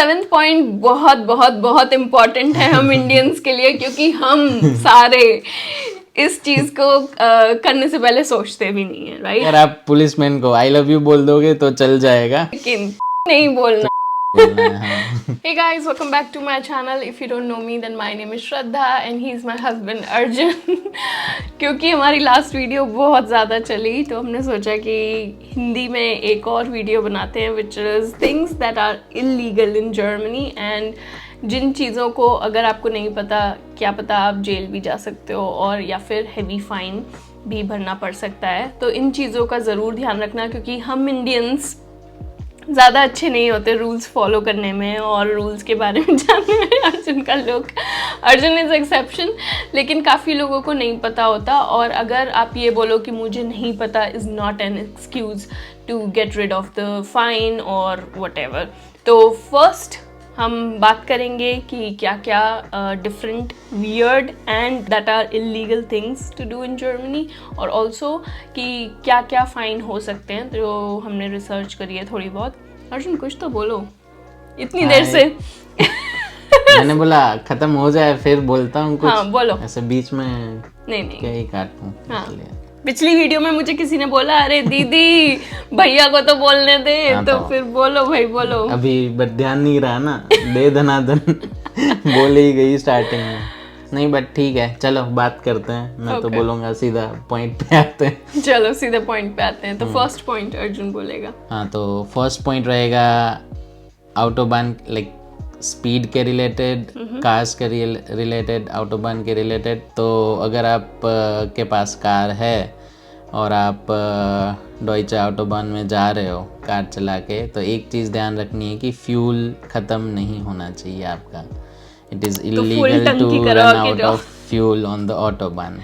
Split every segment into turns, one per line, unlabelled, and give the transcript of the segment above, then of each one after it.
7th point बहुत बहुत बहुत इम्पोर्टेंट है हम इंडियंस के लिए, क्योंकि हम सारे इस चीज को करने से पहले सोचते भी नहीं है, राइट?
अगर आप पुलिसमैन को आई लव यू बोल दोगे तो चल जाएगा,
लेकिन नहीं बोलना।
बोलना है, हाँ।
Hey guys, welcome back to my channel. If you don't know me, then my name is Shraddha and he is my husband Arjun. क्योंकि हमारी लास्ट वीडियो बहुत ज़्यादा चली तो हमने सोचा कि हिंदी में एक और वीडियो बनाते हैं, which is things that are illegal in Germany, and जिन चीज़ों को अगर आपको नहीं पता, क्या पता आप जेल भी जा सकते हो और या फिर हेवी फाइन भी भरना पड़ सकता है। तो इन चीज़ों का ज़रूर ध्यान रखना, क्योंकि हम इंडियंस ज़्यादा अच्छे नहीं होते रूल्स फॉलो करने में और रूल्स के बारे में जानने में। अर्जुन इज़ एक्सेप्शन, लेकिन काफ़ी लोगों को नहीं पता होता। और अगर आप ये बोलो कि मुझे नहीं पता is not an excuse to get rid of the fine और व्हाटएवर। तो फर्स्ट हम बात करेंगे कि क्या क्या different weird and that are illegal things to do in Germany, और ऑल्सो कि क्या क्या फ़ाइन हो सकते हैं जो हमने रिसर्च करी है थोड़ी बहुत। अर्जुन कुछ तो बोलो, इतनी देर से
मैंने बोला खत्म हो जाए फिर बोलता हूँ कुछ।
हाँ बोलो।
ऐसे बीच में
नहीं
क्या ही काटूं।
हाँ, पिछली वीडियो में मुझे किसी ने बोला अरे दीदी भैया को तो बोलने दे।
हाँ,
तो फिर बोलो भाई बोलो।
अभी बट ध्यान नहीं रहा ना, दे धनाधन बोल ही गई स्टार्टिंग में। नहीं बट ठीक है, चलो बात करते हैं। मैं तो बोलूँगा सीधा पॉइंट पे आते हैं।
चलो सीधे पॉइंट पे आते हैं। तो फर्स्ट पॉइंट अर्जुन बोलेगा।
हाँ, तो फर्स्ट पॉइंट रहेगा ऑटोबान, लाइक स्पीड के रिलेटेड, कार्स के रिलेटेड, ऑटोबान के रिलेटेड। तो अगर आप के पास कार है और आप डॉइचे ऑटोबान में जा रहे हो कार चला के, तो एक चीज़ ध्यान रखनी है कि फ्यूल ख़त्म नहीं होना चाहिए आपका। It is illegal to run out of fuel on the autobahn.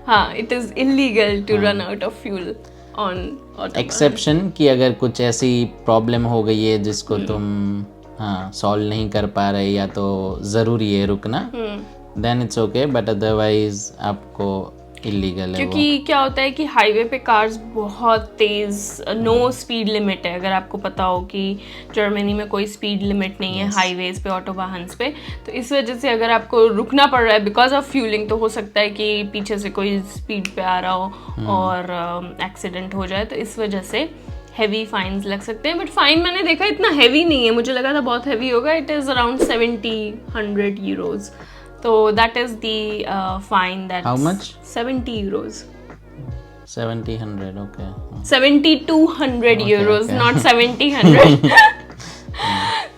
हाँ, it is illegal to run out of fuel on autobahn.
Exception कि अगर कुछ ऐसी प्रॉब्लम हो गई है जिसको तुम सॉल्व नहीं कर पा रहे या तो ज़रूरी है रुकना, then it's okay, but otherwise आपको इलीगल है।
क्योंकि क्या होता है कि हाईवे पे कार्स बहुत तेज़, नो स्पीड लिमिट है। अगर आपको पता हो कि जर्मनी में कोई स्पीड लिमिट नहीं है हाईवेज पे, ऑटोबाहन्स पे, तो इस वजह से अगर आपको रुकना पड़ रहा है बिकॉज ऑफ फ्यूलिंग, तो हो सकता है कि पीछे से कोई स्पीड पे आ रहा हो और एक्सीडेंट हो जाए। तो इस वजह से हैवी फाइन्स लग सकते हैं। बट फाइन मैंने देखा इतना हैवी नहीं है, मुझे लगा था बहुत हैवी होगा। It is around 70-100 euros. तो that is the fine that
how much
70 euros
70-100 okay
70-100 euros not 70-100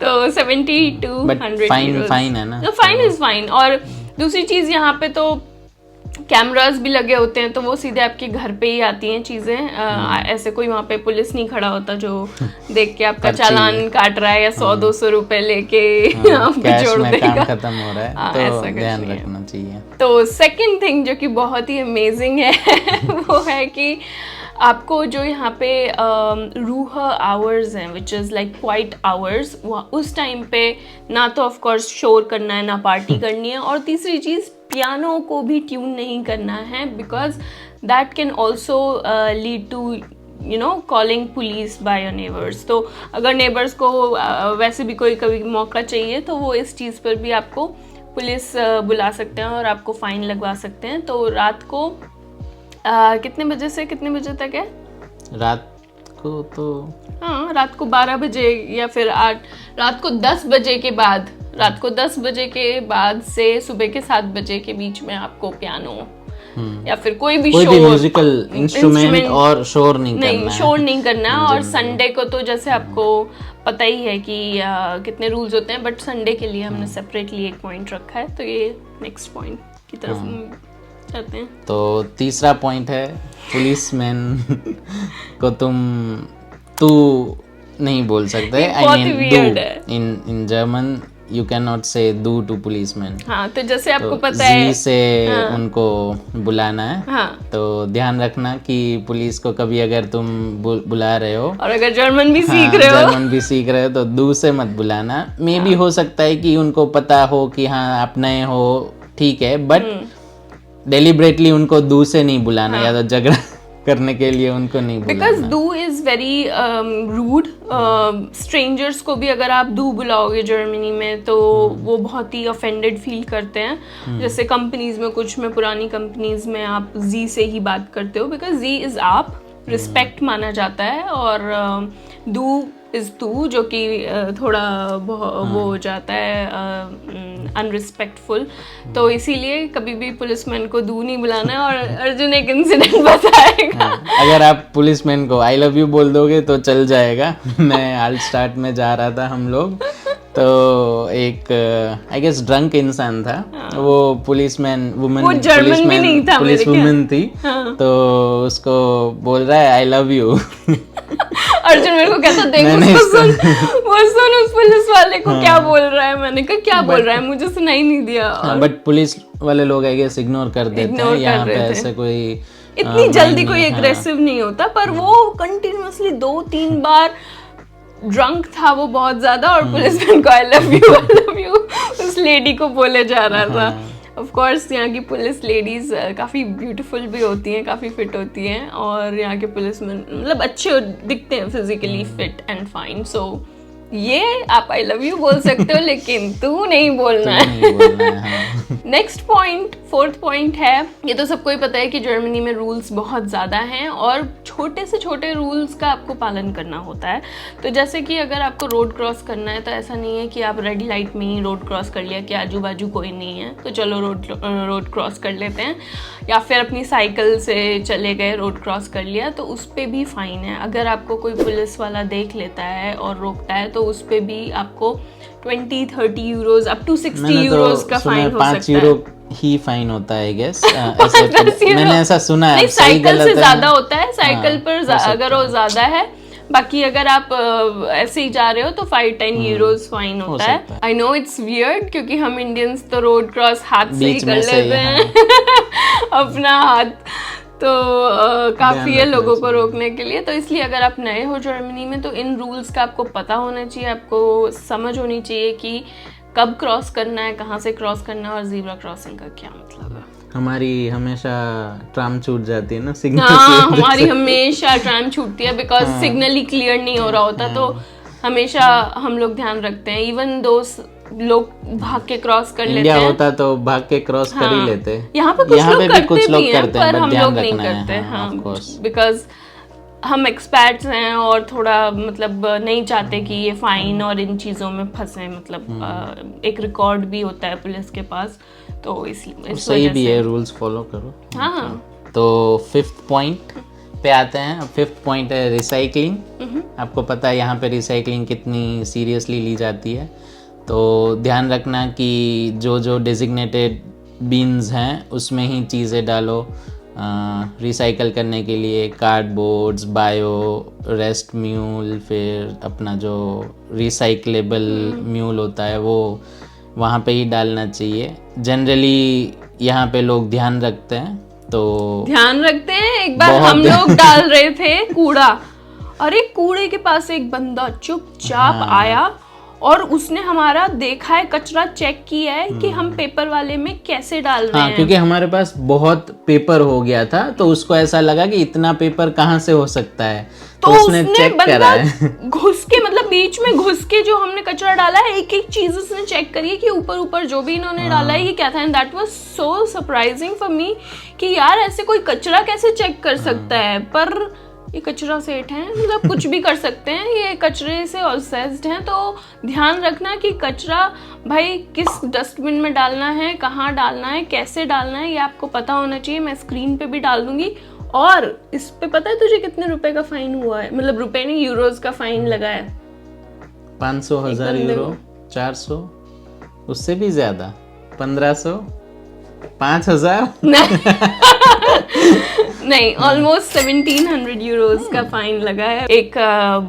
तो 70-100
फाइन है ना,
फाइन इज फाइन। और दूसरी चीज यहाँ पे तो कैमरास भी लगे होते हैं, तो वो सीधे आपके घर पे ही आती हैं चीज़ें। ऐसे कोई वहाँ पे पुलिस नहीं खड़ा होता जो देख के आपका चालान काट रहा है या 100-200 रुपए लेके आपको जोड़ देगा।
काम खत्म हो रहा है, तो ध्यान रखना चाहिए।
तो सेकंड थिंग जो कि बहुत ही अमेजिंग है वो है कि आपको जो यहाँ पे रूह आवर्स हैं, which is like quite hours, उस टाइम पे ना तो ऑफ कोर्स शोर करना है ना पार्टी करनी है, और तीसरी चीज़ पियानो को भी ट्यून नहीं करना है, because that can also lead to calling police by your neighbours. तो अगर नेबर्स को वैसे भी कोई कभी मौका चाहिए तो वो इस चीज़ पर भी आपको पुलिस बुला सकते हैं और आपको फ़ाइन लगवा सकते हैं। तो रात को कितने बजे से कितने बजे तक है? रात
को तो
रात को 12 बजे या फिर रात को 10 बजे के बाद, रात को 10 बजे के बाद से सुबह के 7 बजे के बीच में आपको पियानो या फिर कोई भी
म्यूजिकल इंस्ट्रूमेंट और शोर नहीं करना है।
और संडे को तो जैसे आपको पता ही है कि कितने रूल्स होते हैं, बट संडे के लिए हमने सेपरेटली एक पॉइंट रखा है। तो ये नेक्स्ट पॉइंट की तरफ चलते हैं।
तो तीसरा पॉइंट है पुलिसमैन को तू नहीं बोल सकते। I mean in German you can not से डू टू पुलिसमैन।
हाँ, तो जैसे आपको पता है
से उनको बुलाना है।
हाँ,
तो ध्यान रखना कि पुलिस को कभी अगर तुम बुला रहे हो
और अगर जर्मन भी सीख रहे हो
तो दू से मत बुलाना। मे भी हो सकता है कि उनको पता हो कि हाँ आप नए हो, ठीक है, बट डेलिबरेटली उनको दू से नहीं बुलाना, या तो झगड़ा करने के लिए उनको नहीं
बिकॉज
बुलाना।
दू इज वेरी रूड। स्ट्रेंजर्स को भी अगर आप दू बुलाओगे जर्मनी में तो वो बहुत ही ऑफेंडेड फील करते हैं। जैसे कंपनीज में, कुछ में पुरानी कंपनीज में आप जी से ही बात करते हो, बिकॉज जी इज आप, रिस्पेक्ट माना जाता है, और दू इज तू, जो कि थोड़ा वो हो जाता है अनरिस्पेक्टफुल। तो इसीलिए कभी भी पुलिसमैन को दू नहीं बुलाना है। और अर्जुन एक इंसिडेंट बताएगा।
अगर आप पुलिसमैन को आई लव यू बोल दोगे तो चल जाएगा। मैं हाल स्टार्ट में जा रहा था हम लोग, तो एक आई गेस ड्रंक इंसान था, वो पुलिसमैन वुमन,
वो जर्मन भी नहीं था,
पुलिस
मेरे
वुमन थी, तो उसको बोल रहा है आई लव यू।
अर्जुन मेरे को कहता देख उसको सुन, वो सुन उस पुलिस वाले को क्या बोल रहा है। मैंने कहा क्या बोल रहा है, मुझे सुनाई नहीं दिया।
बट पुलिस वाले लोग आई गेस इग्नोर कर देते हैं, यहाँ पे ऐसे कोई
इतनी जल्दी कोई एग्रेसिव नहीं होता, पर वो कंटिन्यूअसली 2-3 बार ड्रंक था वो बहुत ज्यादा, और पुलिसमैन को आई लव यू उस लेडी को बोले जा रहा था। ऑफ कोर्स यहाँ की पुलिस लेडीज काफ़ी ब्यूटीफुल भी होती हैं, काफ़ी फिट होती हैं, और यहाँ के पुलिसमैन मतलब अच्छे दिखते हैं, फिजिकली फिट एंड फाइन। सो ये आप आई लव यू बोल सकते हो, लेकिन तू नहीं बोलना है। नेक्स्ट पॉइंट, 4th पॉइंट है, ये तो सबको ही पता है कि जर्मनी में रूल्स बहुत ज़्यादा हैं, और छोटे से छोटे रूल्स का आपको पालन करना होता है। तो जैसे कि अगर आपको रोड क्रॉस करना है, तो ऐसा नहीं है कि आप रेड लाइट में ही रोड क्रॉस कर लिया कि आजू बाजू कोई नहीं है तो चलो रोड क्रॉस कर लेते हैं, या फिर अपनी साइकिल से चले गए, रोड क्रॉस कर लिया, तो उस पर भी फ़ाइन है। अगर आपको कोई पुलिस वाला देख लेता है और रोकता है तो उस पर भी आपको 20-30 यूरोज अप टू 60 यूरोज का फाइन हो सकता है।
5 यूरो ही फाइन होता है गेस, मैंने ऐसा सुना है।
नहीं, साइकिल से ज्यादा होता है, साइकिल पर अगर वो ज्यादा है। बाकी अगर आप ऐसे ही जा रहे हो तो 5-10 यूरोज फाइन होता है। आई नो इट्स वियर्ड, क्योंकि हम इंडियंस तो रोड क्रॉस हाथ से ही कर लेते हैं अपना हाथ, तो काफ़ी है लोगों को रोकने के लिए। तो इसलिए अगर आप नए हो जर्मनी में तो इन रूल्स का आपको पता होना चाहिए, आपको समझ होनी चाहिए कि कब क्रॉस करना है, कहाँ से क्रॉस करना है, और ज़ीब्रा क्रॉसिंग का क्या मतलब है।
हमारी हमेशा ट्राम छूट जाती है ना सिग्नल।
हाँ, हमारी हमेशा ट्राम छूटती है, बिकॉज सिग्नल ही क्लियर नहीं हो रहा होता। तो हमेशा हम लोग ध्यान रखते हैं, इवन दो लोग भाग के क्रॉस कर लेते हैं।
होता तो भाग के क्रॉस कर ही लेते।
यहाँ पे कुछ लोग करते हैं, पर हम लोग नहीं करते। हाँ, बिकॉज हम एक्सपर्ट्स हैं और थोड़ा मतलब नहीं चाहते कि ये फाइन और इन चीज़ों में फंसे। मतलब एक रिकॉर्ड भी होता है पुलिस के पास, तो इसलिए
सही भी है, रूल्स फॉलो करो।
हाँ।
तो 5th पॉइंट पे आते हैं। 5th पॉइंट है रिसाइकलिंग। आपको पता है यहाँ पे रिसाइकलिंग कितनी सीरियसली ली जाती है, तो ध्यान रखना कि जो डेजिग्नेटेड बिन्स हैं उसमें ही चीज़ें डालो रिसाइकल करने के लिए। कार्डबोर्ड्स, बायो, रेस्ट म्यूल, फिर अपना जो रिसाइकलेबल म्यूल होता है वो वहाँ पे ही डालना चाहिए। जनरली यहाँ पे लोग ध्यान रखते हैं, तो
ध्यान रखते हैं। एक बार हम लोग डाल रहे थे कूड़ा, अरे कूड़े के पास एक बंदा चुपचाप आया और उसने हमारा देखा है, कचरा चेक किया है कि हम पेपर वाले में कैसे डाल रहे हैं।
क्योंकि हमारे पास बहुत पेपर हो गया था, तो उसको ऐसा लगा कि इतना पेपर कहाँ से हो सकता है, तो उसने चेक करा है।
घुस के मतलब बीच में घुस के जो हमने कचरा डाला है, एक एक चीज उसने चेक करी है कि ऊपर ऊपर जो भी इन्होंने डाला है ये क्या था। And that was so surprising for me कि यार ऐसे कोई कचरा कैसे चेक कर सकता है। पर ये कचरा सेठ हैं, मतलब कुछ भी कर सकते हैं, ये कचरे से ऑब्सेस्ड हैं। तो ध्यान रखना कि कचरा भाई किस डस्टबिन में डालना है, कहाँ डालना है, कैसे डालना है, ये आपको पता होना चाहिए। मैं स्क्रीन पे भी डाल दूंगी। और इस पे पता है तुझे कितने रुपए का फाइन हुआ है? मतलब रुपए नहीं, यूरोज का फाइन लगा है।
500, 1000 यूरो, 400, उससे भी ज्यादा, 1500, 5000
नहीं, ऑलमोस्ट 1700 यूरोज का फाइन लगा है एक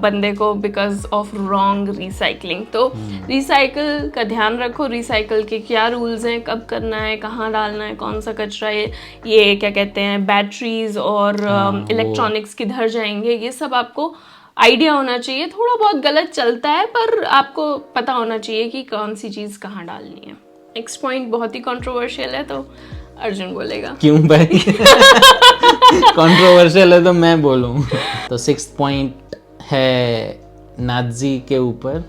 बंदे को बिकॉज ऑफ रॉन्ग रिसाइकलिंग। तो रिसाइकल का ध्यान रखो, रिसाइकल के क्या रूल्स हैं, कब करना है, कहाँ डालना है, कौन सा कचरा है, ये क्या कहते हैं, बैटरीज और इलेक्ट्रॉनिक्स किधर जाएंगे, ये सब आपको आइडिया होना चाहिए। थोड़ा बहुत गलत चलता है पर आपको पता होना चाहिए कि कौन सी चीज़ कहाँ डालनी है। नेक्स्ट पॉइंट बहुत ही कंट्रोवर्शियल है, तो अर्जुन बोलेगा।
क्यों भाई? कंट्रोवर्शियल है तो मैं बोलूं। तो 6th पॉइंट है नाजी के ऊपर।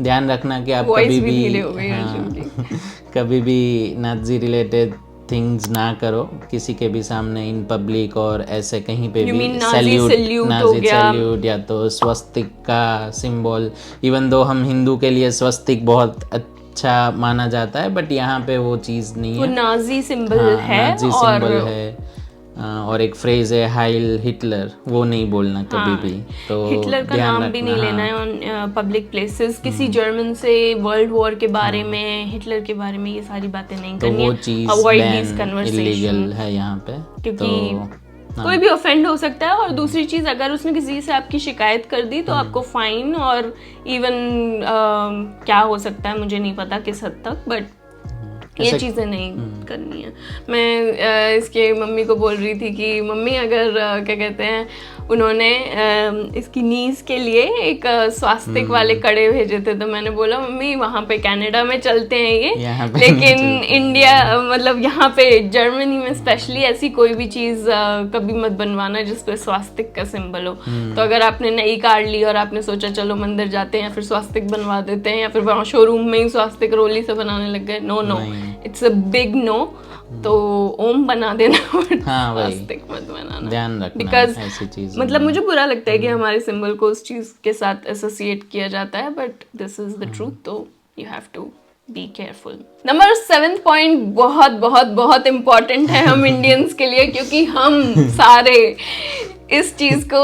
ध्यान रखना कि आप
Voice
कभी
भी
भी
ढीले हो गए अर्जुन की।
कभी भी नाजी रिलेटेड थिंग्स ना करो किसी के भी सामने इन पब्लिक और ऐसे कहीं पे
You
भी।
mean नाजी salute हो
नाजी
गया।
सैल्यूट या तो स्वस्तिक का सिंबल, इवन दो हम हिंदू के लिए स्वस्तिक बहुत अच्छा माना जाता है, बट यहाँ पे वो चीज़ नहीं
वो
है।
नाजी सिंबल है
नाजी
और
सिंबल है। और एक फ्रेज है हाइल हिटलर, वो नहीं बोलना कभी भी। तो
हिटलर का
ध्यान
नाम भी
रखना,
नहीं लेना है ऑन पब्लिक प्लेसेस। किसी जर्मन से वर्ल्ड वॉर के बारे में, हिटलर के बारे में ये सारी बातें नहीं
तो
करनी
वो
है।
चीज़
avoid this
ban
conversation,
illegal है यहाँ पे।
क्योंकि कोई भी ऑफेंड हो सकता है। और दूसरी चीज, अगर उसने किसी से आपकी शिकायत कर दी तो आपको फाइन और इवन क्या हो सकता है मुझे नहीं पता किस हद तक, बट ये चीज़ें नहीं करनी है। मैं इसके मम्मी को बोल रही थी कि मम्मी अगर क्या कहते हैं, उन्होंने इसकी नीज के लिए एक स्वास्तिक वाले कड़े भेजे थे, तो मैंने बोला मम्मी वहाँ पे कनाडा में चलते हैं ये, लेकिन इंडिया मतलब यहाँ पे जर्मनी में स्पेशली ऐसी कोई भी चीज़ कभी मत बनवाना जिसपे स्वास्तिक का सिंबल हो। तो अगर आपने नई कार ली और आपने सोचा चलो मंदिर जाते हैं या फिर स्वास्तिक बनवा देते हैं, या फिर वहाँ शोरूम में ही स्वास्तिक रोली से बनाने लग गए, no no, it's a big no. तो ओम बना देना, स्वास्तिक मत बनाना,
ध्यान रखना
बिकॉज
ऐसी चीज।
मतलब मुझे बुरा लगता है कि हमारे सिंबल को उस चीज के साथ एसोसिएट किया जाता है, but this is the truth, तो you have to be careful. Number 7 point बहुत बहुत बहुत इम्पोर्टेंट है हम इंडियंस के लिए, क्योंकि हम सारे इस चीज को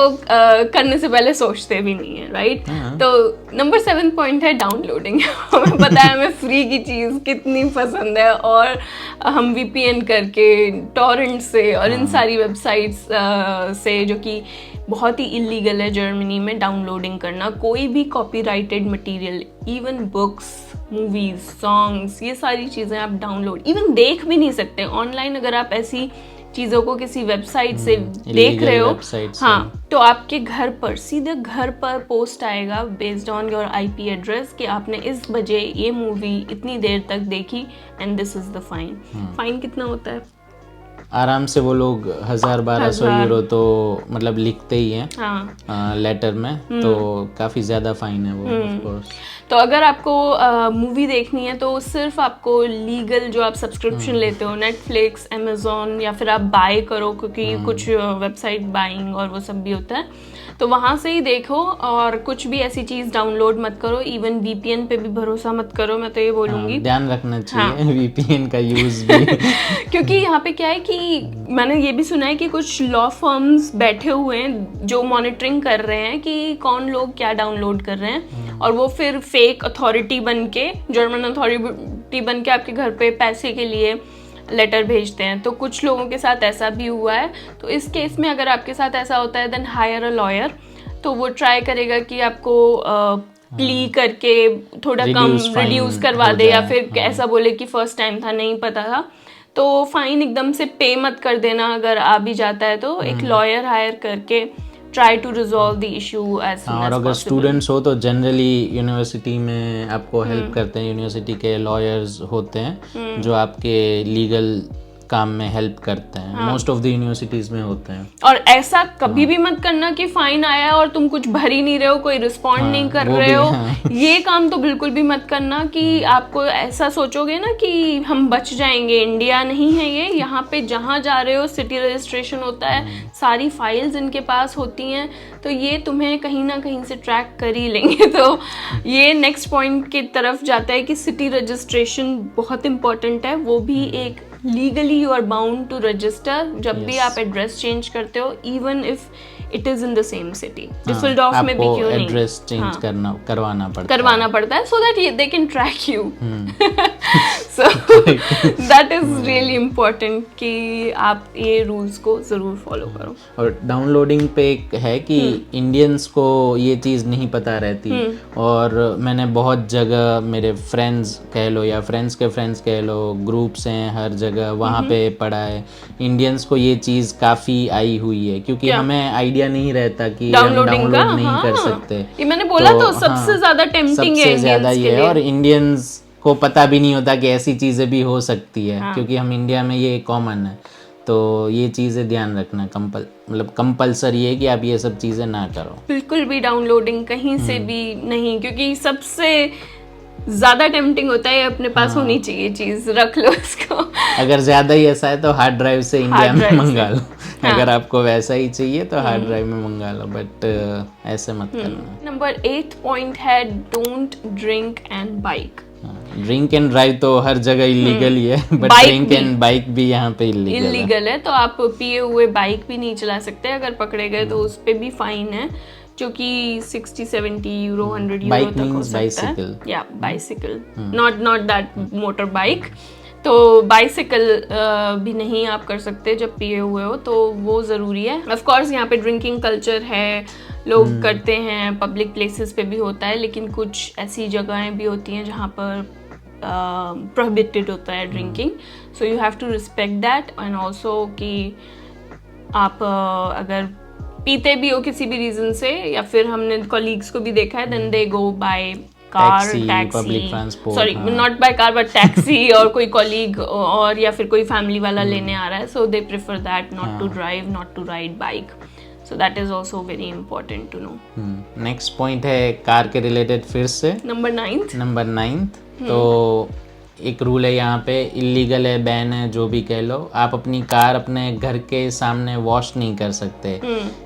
करने से पहले सोचते भी नहीं है, राइट? तो नंबर 7 पॉइंट है डाउनलोडिंग। हमें पता है हमें फ्री की चीज कितनी पसंद है, और हम वीपीएन करके टॉरेंट से और इन सारी वेबसाइट्स से, जो कि बहुत ही इलीगल है जर्मनी में, डाउनलोडिंग करना कोई भी copyrighted material, even books, movies, songs, ये सारी चीज़ें आप डाउनलोड इवन देख भी नहीं सकते ऑनलाइन। अगर आप ऐसी चीज़ों को किसी वेबसाइट से देख रहे हो, हाँ, तो आपके घर पर, सीधे घर पर पोस्ट आएगा based on your IP address कि आपने इस बजे ये मूवी इतनी देर तक देखी, and this is the fine. Fine कितना होता है?
आराम से वो लोग 1000-1200 यूरो तो मतलब लिखते ही हैं, हाँ, लेटर में, तो काफ़ी ज़्यादा फाइन है वो, ऑफ कोर्स।
तो अगर आपको मूवी देखनी है तो सिर्फ आपको लीगल जो आप सब्सक्रिप्शन लेते हो, नेटफ्लिक्स, अमेजोन, या फिर आप बाय करो, क्योंकि कुछ वेबसाइट बाइंग और वो सब भी होता है, तो वहाँ से ही देखो। और कुछ भी ऐसी चीज़ डाउनलोड मत करो, इवन वीपीएन पे भी भरोसा मत करो, मैं तो ये बोलूँगी।
ध्यान रखना चाहिए वीपीएन का यूज़ भी।
क्योंकि यहाँ पे क्या है कि मैंने ये भी सुना है कि कुछ लॉ फर्म्स बैठे हुए हैं जो मॉनिटरिंग कर रहे हैं कि कौन लोग क्या डाउनलोड कर रहे हैं, और वो फिर फेक अथॉरिटी बन के, जर्मन अथॉरिटी बन के आपके घर पे पैसे के लिए लेटर भेजते हैं। तो कुछ लोगों के साथ ऐसा भी हुआ है। तो इस केस में अगर आपके साथ ऐसा होता है, देन हायर अ लॉयर। तो वो ट्राई करेगा कि आपको प्ली करके थोड़ा कम रिड्यूस करवा दे, या फिर ऐसा बोले कि फर्स्ट टाइम था, नहीं पता था, तो फाइन एकदम से पे मत कर देना। अगर आ भी जाता है तो एक लॉयर हायर करके try to resolve the issue as soon as possible.
और अगर स्टूडेंट्स हो तो जनरली यूनिवर्सिटी में आपको हेल्प करते हैं, यूनिवर्सिटी के लॉयर्स होते हैं जो आपके लीगल काम में हेल्प करते हैं। मोस्ट ऑफ द यूनिवर्सिटीज में होते हैं।
और ऐसा कभी भी मत करना कि फाइन आया और तुम कुछ भर ही नहीं रहे हो, कोई रिस्पॉन्ड नहीं कर रहे हो। ये काम तो बिल्कुल भी मत करना कि आपको ऐसा सोचोगे ना कि हम बच जाएंगे। इंडिया नहीं है ये, यहाँ पे जहाँ जा रहे हो सिटी रजिस्ट्रेशन होता है, सारी फाइल्स इनके पास होती हैं, तो ये तुम्हें कहीं ना कहीं से ट्रैक कर ही लेंगे। तो ये नेक्स्ट पॉइंट की तरफ जाता है कि सिटी रजिस्ट्रेशन बहुत इंपॉर्टेंट है। वो भी एक legally you are bound to register जब भी आप एड्रेस चेंज करते हो, even if it is in the same city. Dusseldorf में भी क्यों नहीं,
एड्रेस चेंज
करवाना पड़ता है, so that they can track you. So that is really important कि आप ये रूल्स को जरूर फॉलो करो।
और डाउनलोडिंग पे एक है कि इंडियंस को ये चीज़ नहीं पता रहती, और मैंने बहुत जगह, मेरे फ्रेंड्स कह लो या फ्रेंड्स के फ्रेंड्स कह लो, ग्रुप्स हैं हर जगह, वहाँ पे पढ़ा है, इंडियंस को ये चीज़ काफ़ी आई हुई है, क्योंकि हमें आइडिया नहीं रहता कि हम डाउनलोड नहीं कर सकते।
ये मैंने बोला तो सबसे ज़्यादा टेम्पटिंग है
सबसे ज़्यादा ये है। और इंडियंस को पता भी नहीं होता कि ऐसी चीज़ें भी हो सकती है, क्योंकि हम इंडिया में ये कॉमन है। तो ये चीज़ें ध्यान रखना, मतलब कंपलसरी है कि आप ये सब चीज़ें ना करो।
बिल्कुल भी डाउनलोडिंग कहीं से भी नहीं, क्योंकि सबसे ज़्यादा टेम्पटिंग होता है अपने पास होनी चाहिए चीज़, रख लो इसको।
अगर ज़्यादा ही ऐसा है तो हार्ड ड्राइव से इंडिया में मंगा लो। अगर आपको वैसा ही चाहिए तो हार्ड ड्राइव में मंगा लो, बट ऐसे मत करना।
नंबर 8 पॉइंट है don't drink and bike.
Drink and drive तो हर जगह इलीगल ही है, बट ड्रिंक एंड बाइक भी यहाँ पे इलीगल
है। तो आप पिए हुए बाइक भी नहीं चला सकते, अगर पकड़े गए तो उस पे भी फाइन है, जो कि 60-70 यूरो 100 यूरो तक हो सकता है। या bicycle, not that motor bike. तो बाइसिकल भी नहीं आप कर सकते जब पिए हुए हो, तो वो ज़रूरी है। ऑफ कोर्स यहाँ पे ड्रिंकिंग कल्चर है, लोग करते हैं, पब्लिक प्लेसेस पे भी होता है, लेकिन कुछ ऐसी जगहें भी होती हैं जहाँ पर प्रोहिबिटेड होता है drinking. So you have to respect that, and also कि आप अगर पीते भी हो किसी भी रीज़न से, या फिर हमने कॉलीग्स को भी देखा है, then they go by car, taxi, sorry not by car but taxi, और कोई कॉलीग और या फिर कोई फैमिली वाला लेने आ रहा है, so they prefer that not to drive, not to ride bike. So that is also very important to know.
Next point है कार के रिलेटेड, फिर से नंबर 9। तो एक रूल है यहाँ पे, इलीगल है, बैन है, जो भी कह लो, आप अपनी कार अपने घर के सामने वॉश नहीं कर सकते।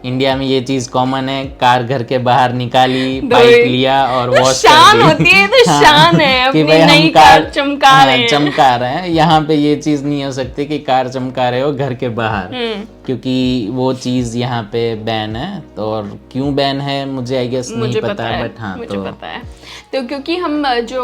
इंडिया में ये चीज कॉमन है, कार घर के बाहर निकाली, पाइप लिया और वॉश
शान होती है, तो शान है अपनी नई कार चमका
रहे हैं। यहाँ पे ये चीज नहीं हो सकती कि कार चमका रहे हो घर के बाहर, क्योंकि वो चीज यहाँ पे बैन है। तो और क्यों बैन है मुझे आई गेस नहीं पता, बट हाँ
मुझे पता है। तो क्योंकि हम जो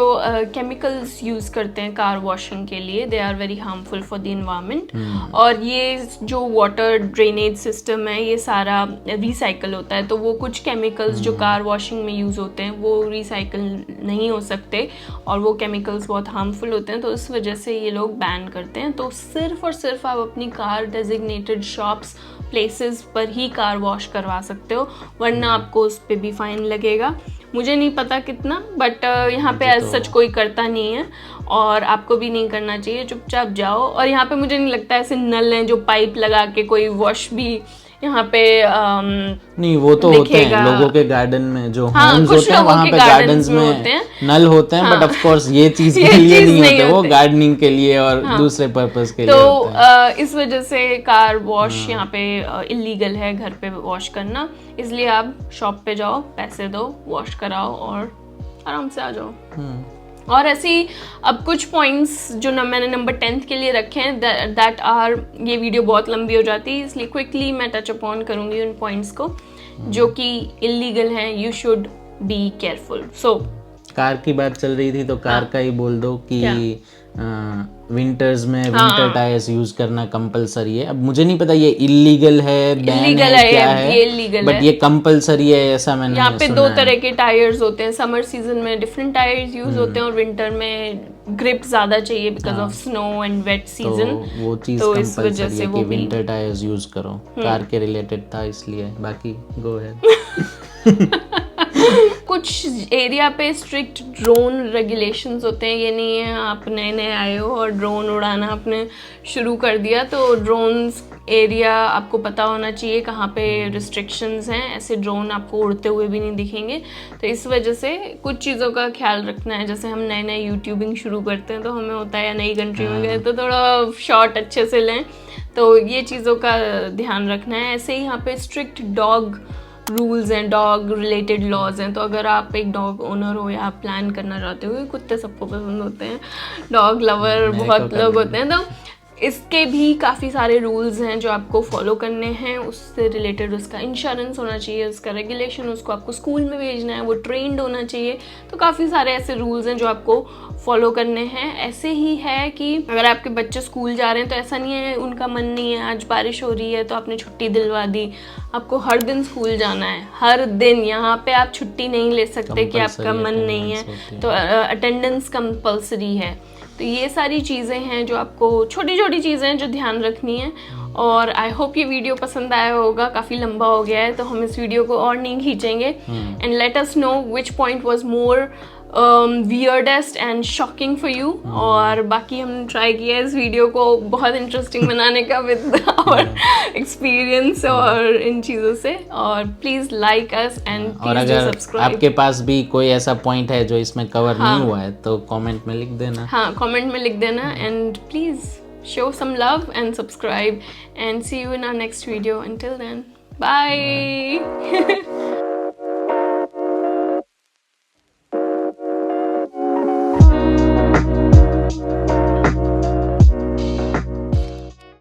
केमिकल्स यूज करते हैं कार वॉशिंग के लिए, they are very harmful for the environment. और ये जो वाटर ड्रेनेज सिस्टम है, ये सारा रिसाइकल होता है, तो वो कुछ केमिकल्स जो कार वॉशिंग में यूज होते हैं वो रिसाइकल नहीं हो सकते, और वो केमिकल्स बहुत हार्मफुल होते हैं, तो इस वजह से ये लोग बैन करते हैं। तो सिर्फ और सिर्फ आप अपनी कार डेजिग्नेटेड शॉप्स, प्लेसेस पर ही कार वॉश करवा सकते हो, वरना आपको उस पर भी फाइन लगेगा। मुझे नहीं पता कितना, बट यहाँ पे एज सच कोई करता नहीं है, और आपको भी नहीं करना चाहिए, चुपचाप जाओ। और यहाँ पे मुझे नहीं लगता ऐसे नल हैं जो पाइप लगा के कोई वॉश भी यहाँ पे
नहीं, वो तो होते हैं लोगों के गार्डन में, जो होम्स होते हैं वहाँ पे गार्डन्स में नल होते हैं, बट ऑफ कोर्स ये चीज के लिए नहीं होते, वो गार्डनिंग के लिए और दूसरे पर्पस के लिए होते हैं।
तो इस वजह से कार वॉश यहाँ पे इलीगल है, घर पे वॉश करना, इसलिए आप शॉप पे जाओ, पैसे दो, वॉश कराओ और आराम से आ जाओ। और ऐसे ही अब कुछ पॉइंट्स जो मैंने नंबर 10 के लिए रखे हैं, दैट आर, ये वीडियो बहुत लंबी हो जाती है, इसलिए क्विकली मैं टच अपॉन करूंगी उन पॉइंट्स को जो कि इलीगल हैं। You should be careful. So
car की बात चल रही थी तो कार का ही बोल दो कि विंटर्स में विंटर टायर्स यूज करना कंपलसरी है। अब मुझे नहीं पता ये इलीगल है, बैन है, क्या है,
ये लीगल
बट ये कंपलसरी है ऐसा मैंने
यहाँ पे 2 तरह के टायर्स होते हैं। समर सीजन में डिफरेंट टायर्स यूज होते हैं, और विंटर में ग्रिप ज्यादा चाहिए because of snow and wet season.
तो वो चीज कंपलसरी है कि विंटर टायर्स यूज करो। कार के रिलेटेड था इसलिए, बाकी गो अहेड।
कुछ एरिया पे स्ट्रिक्ट ड्रोन रेगुलेशंस होते हैं, ये नहीं है आप नए नए आए हो और ड्रोन उड़ाना आपने शुरू कर दिया। तो ड्रोन्स एरिया आपको पता होना चाहिए कहाँ पे रिस्ट्रिक्शंस हैं, ऐसे ड्रोन आपको उड़ते हुए भी नहीं दिखेंगे। तो इस वजह से कुछ चीज़ों का ख्याल रखना है। जैसे हम नए नए यूट्यूबिंग शुरू करते हैं तो हमें होता है या नई कंट्री में गए तो थोड़ा शॉट अच्छे से लें, तो ये चीज़ों का ध्यान रखना है। ऐसे ही यहाँ पे स्ट्रिक्ट डॉग रूल्स हैं, डॉग रिलेटेड लॉज हैं। तो अगर आप एक डॉग ओनर हो या आप प्लान करना चाहते हो, कुत्ते सबको पसंद होते हैं, डॉग लवर बहुत लोग होते हैं, तो इसके भी काफ़ी सारे रूल्स हैं जो आपको फॉलो करने हैं। उससे रिलेटेड उसका इंश्योरेंस होना चाहिए, उसका रेगुलेशन, उसको आपको स्कूल में भेजना है, वो ट्रेंड होना चाहिए। तो काफ़ी सारे ऐसे रूल्स हैं जो आपको फॉलो करने हैं। ऐसे ही है कि अगर आपके बच्चे स्कूल जा रहे हैं तो ऐसा नहीं है उनका मन नहीं है, आज बारिश हो रही है तो आपने छुट्टी दिलवा दी। आपको हर दिन स्कूल जाना है, हर दिन। यहाँ पे आप छुट्टी नहीं ले सकते कि आपका मन नहीं है, तो अटेंडेंस कंपल्सरी है। तो ये सारी चीज़ें हैं जो आपको, छोटी छोटी चीज़ें हैं जो ध्यान रखनी है। और आई होप ये वीडियो पसंद आया होगा। काफ़ी लंबा हो गया है तो हम इस वीडियो को और नहीं खींचेंगे। And let us know which point was more weirdest and shocking for you. और बाकी हमने ट्राई किया है इस वीडियो को बहुत इंटरेस्टिंग बनाने का विद आवर एक्सपीरियंस और इन चीज़ों से। और प्लीज़ लाइक अस एंड
और अगर आपके पास भी कोई ऐसा पॉइंट है जो इसमें कवर नहीं हुआ है तो कमेंट में लिख देना।
हाँ, कमेंट में लिख देना and please show some love and subscribe and see you in our next video. Until then, bye.